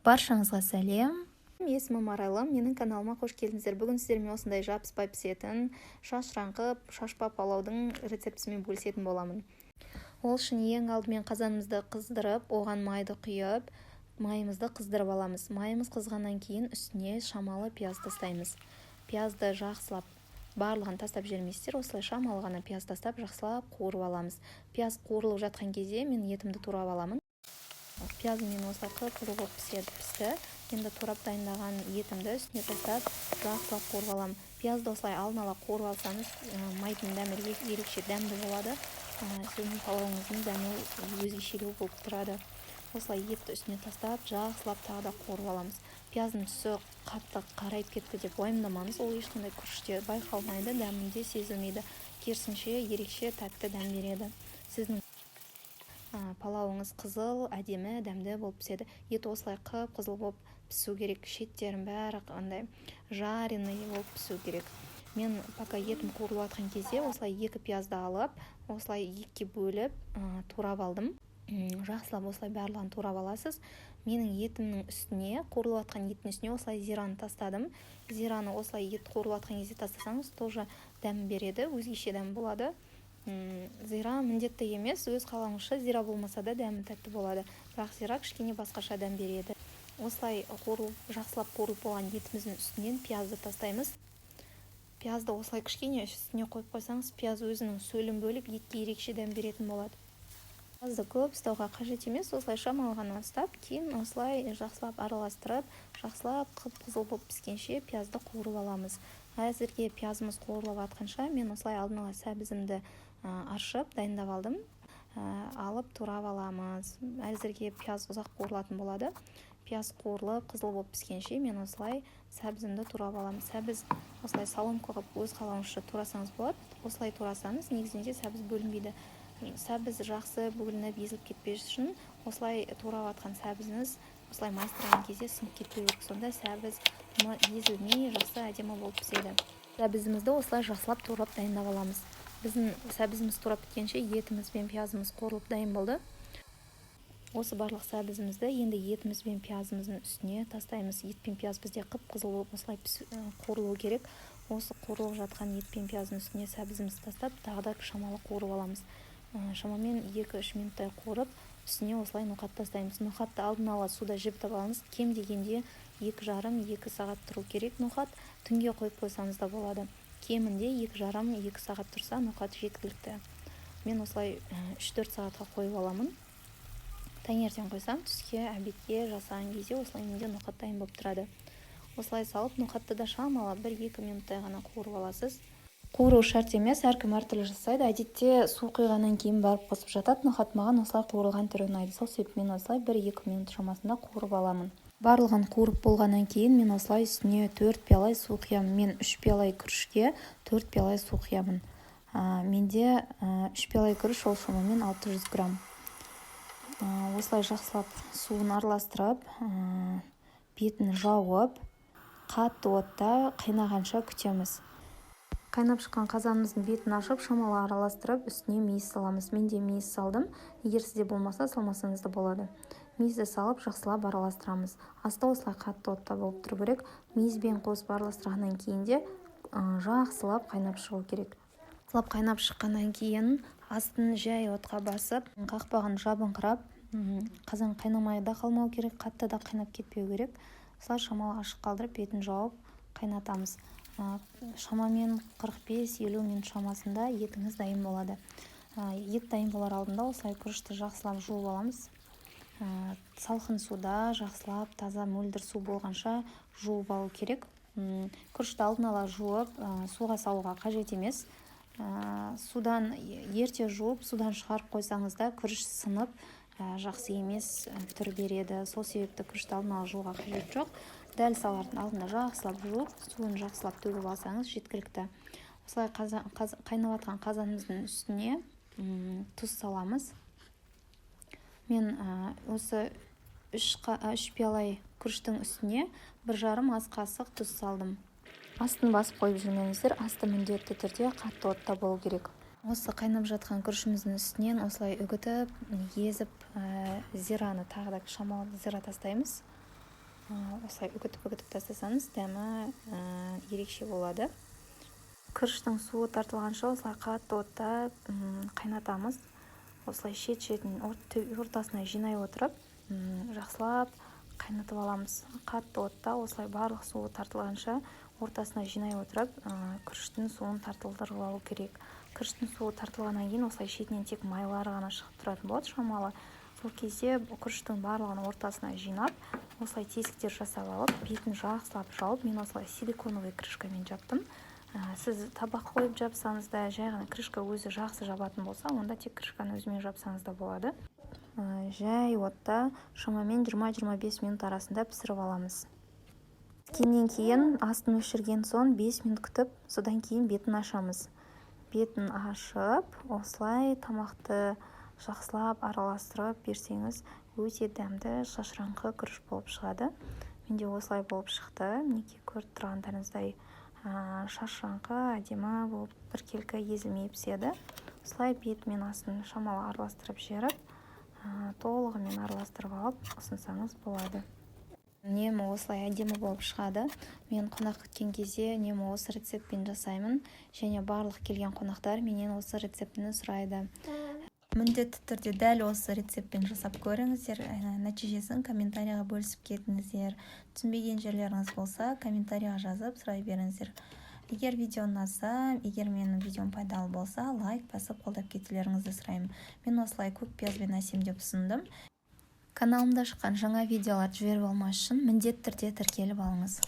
Баршаңызға сәлем. Есімім Арайлы, менің каналыма қош келдіңіздер. Бүгін сіздермен осындай жабыспай пісетін, шашыраңқып, шашпа палаудың рецептісімен бөлісетін боламын. Ол үшін ең алдымен қазанымызды қыздырып, оған майды құйып, майымызды қыздырып аламыз. Майымыз қызғаннан кейін үстіне шамалы пияз тастаймыз. Пиязды жақсылап барлығын тастап жібермейсіздер, осылай шамалы ғана пияз тастап жақсылап қуырып аламыз. Пияз қуырылып жатқан кезде мен етімді турап аламын. Пиязым мен осылай қып-қызыл болып пісті. Енді турап дайындаған етімді үстіне тастап жақсылап қуырып аламын. Пиязды осылай алдын ала қуырып алсаңыз, майдың дәмі ерекше дәмді болады. Сіздің палауыңыздың дәмі өзгешелеу болып тұрады. Осылай етті үстіне тастап жақсылап тағы да қуырып аламыз. Пияздың түсі қатты қарайып кетті деп уайымдамаңыз, ол ешқандай күріште байқалмайды, дәмінде сезілмейді. Керісінше ерекше тәтті дәм береді. Сіздің палауыңыз қызыл, әдемі, дәмді болып піседі. Ет осылай қып-қызыл болып пісу керек. Шеттерін бәрі қандай жареный болып пісу керек. Мен пока етім қуырылып жатқан кезде осылай екі пиязды алып, осылай екіге бөліп турап алдым. Жақсылап осылай барлығын турап аласыз. Менің етімнің үстіне, қуырылып жатқан еттің үстіне осылай зираны тастадым. Зираны осылай ет қуырылып жатқан кезде тастасаңыз, тоже дәм береді, өзгеше дәм болады. Зира міндетті емес, өз қалауыңызша зира болмаса да дәмі тәтті болады. Бірақ зира кішкене басқаша дәм береді. Осылай жақсылап қуырылып болған етіміздің үстінен пиязды тастаймыз. Пиязды осылай кішкене үстіне қойып қойсаңыз, пияз өзінің сөлін бөліп етке ерекше дәм беретін болады. Пиязды көп ұстауға қажет емес, осылай шамалы ғана ұстап, кейін осылай жақсылап араластырып, жақсылап қып-қызыл болып піскенше пиязды қуырып аламыз. Әзірге пиязымыз қуырылып жатқанша мен осылай алдын ала сәбізімді аршып дайындап алдым. Алып турап аламыз. Әзірге пияз ұзақ қуырылатын болады. Пияз қуырылып, қызыл болып піскенше мен осылай сәбізімді турап аламын. Сәбіз осылай соломка қылып өз қалауыңызша турасаңыз болады. Осылай турасаңыз негізінде сәбіз бөлінбейді. Сәбіз жақсы бөлініп езіліп кетпес үшін осылай турап жатқан сәбізіңіз осылай майыстырған кезде сынып кетпеу керек. Сонда сәбіз езілмей жақсы әдемі болып піседі. Сәбізімізді осылай жақсылап турап дайындап аламыз. Біздің сәбізіміз турап біткенше етіміз бен пиязымыз қуырылып дайын болды. Осы барлық сәбізімізді енді етіміз бен пиязымыздың үстіне тастаймыз. Ет пен пияз бізде қып-қызыл болып осылай қуырылу керек. Осы қуырылып жатқан ет пен пияздың үстіне сәбізімізді тастап, тағы да шамалы қуырып аламыз. Шамамен 2-3 минуттай қуырып, үстіне осылай ноқат тастаймыз. Ноқатты алдын ала суда жібітіп алыңыз. Кем дегенде 2,5-2 сағат тұру керек ноқат. Түнге қойып қойсаңыз да болады. Кемінде 2,5-2 сағат тұрса ноқат жеткілікті. Мен осылай 3-4 сағатқа қойып аламын. Таңертең қойсам, түске, обедке жасаған кезде осылай менде ноқат дайын болып тұрады. Осылай салып, ноқатты да шамалы 1-2 минуттай ғана қуырып аласыз. Қуыру шарт емес, әркім әртүрлі жасайды. Әдетте су құйғаннан кейін барып қосып жатады. Ноқат маған осылай қуырылған түрі ұнайды. Сол себепті мен осылай 1-2 минут шамасында қуырып аламын. Барлығын қуырып болғаннан кейін мен осылай үстіне 4 пиалай су құямын. Мен 3 пиалай күрішке 4 пиалай су құямын. Менде 3 пиалай күріш, ол шамамен 600 грамм. Осылай жақсылап суын араластырып, бетін жауып, қатты отта қайнағанша күтеміз. Қайнап шыққан қазанымыздың бетін ашып, шамалы араластырып, үстіне мейіз саламыз. Мен де мейіз салдым. Егер сізде болмаса, салмасаңыз да болады. Мейізді салып, жақсылап араластырамыз. Асты осылай қатты отта болып тұру керек. Мейізбен қосып араластырғаннан кейін де жақсылап қайнап шығу керек. Жақсылап қайнап шыққаннан кейін астын жай отқа басып, қақпағын жабыңқырап, қазан қайнамай да қалмау керек, қатты да қайнап кетпеу керек. Осылай шамалы ашық қалдырып, бетін жауып қайнатамыз. Шамамен 45-50 минут шамасында етіңіз дайын болады. Ет дайын болар алдында осылай күрішті жақсылап жуып аламыз. Салқын суда жақсылап таза мөлдір су болғанша жуып алу керек. Күрішті алдын ала жуып, суға салуға қажет емес. Судан ерте жуып, судан шығарып қойсаңыз да күріш сынып, жақсы емес түр береді. Сол себепті күрішті алдын ала жууға қажет жоқ. Дәл салардың алдында жақсылап жуып, суын жақсылап төгіп алсаңыз жеткілікті. Осылай қайнап жатқан қазанымыздың үстіне тұз саламыз. Мен осы 3 пиалай күріштің үстіне 1,5 ас қасық тұз салдым. Астын басып қойып жүрмеңіздер, асты міндетті түрде қатты отта болу керек. Осы қайнап жатқан күрішіміздің үстінен осылай үгітіп, езіп, зираны тағы да шамалы зира тастаймыз. осылай үгітіп тастасаңыз дәмі ерекше болады. Күріштің суы тартылғанша осылай қатты отта қайнатамыз. Осылай шет-шетін ортасына жинай отырып, жақсылап қайнатып аламыз. Қатты отта осылай барлық суы тартылғанша ортасына жинай отырып, күріштің суын тартылдырып алу керек. Күріштің суы тартылғаннан кейін осылай шетінен тек майлары ғана шығып тұратын болады шамалы. Сол кезде күріштің барлығын ортасына жинап, осылай тесіктер жасап алып, бетін жақсылап жауып, мен осылай силиконовый крышкамен жаптым. Сіз табақ қойып жапсаңыз да, жай ғана крышка өзі жақсы жабатын болса, онда тек крышканы өзімен жапсаңыз да болады. Жай отта шамамен 20-25 минут арасында пісіріп аламыз. Піскеннен кейін астын өшірген соң 5 минут күтіп, содан кейін бетін ашамыз. Бетін ашып, осылай тамақты жақсылап араластырып берсеңіз, өте дәмді шашыраңқы күріш болып шығады. Менде осылай болып шықты. Мінекей көріп тұрғандарыңыздай шашыраңқы әдемі болып біркелкі езілмей піседі. Осылай бет мен астын шамалы араластырып жіберіп, толығымен араластырып алып ұсынсаңыз болады. Үнемі осылай әдемі болып шығады. Мен қонақ күткен кезде үнемі осы рецептпен жасаймын, және барлық келген қонақтар менен осы рецептіні сұрайды. Міндетті түрде дәл осы рецептпен жасап көріңіздер, нәтижесін комментарияға бөлісіп кетіңіздер. Түсінбеген жерлеріңіз болса, комментарияға жазып сұрай беріңіздер. Егер видео ұнаса, егер менің видеом пайдалы болса, лайк басып қолдап кетулеріңізді сұраймын. Мен осылай көк пиязбен әсемдеп ұсындым. Каналымда шыққан жаңа видеоларды жіберіп алмас үшін міндетті түрде тіркеліп алыңыз.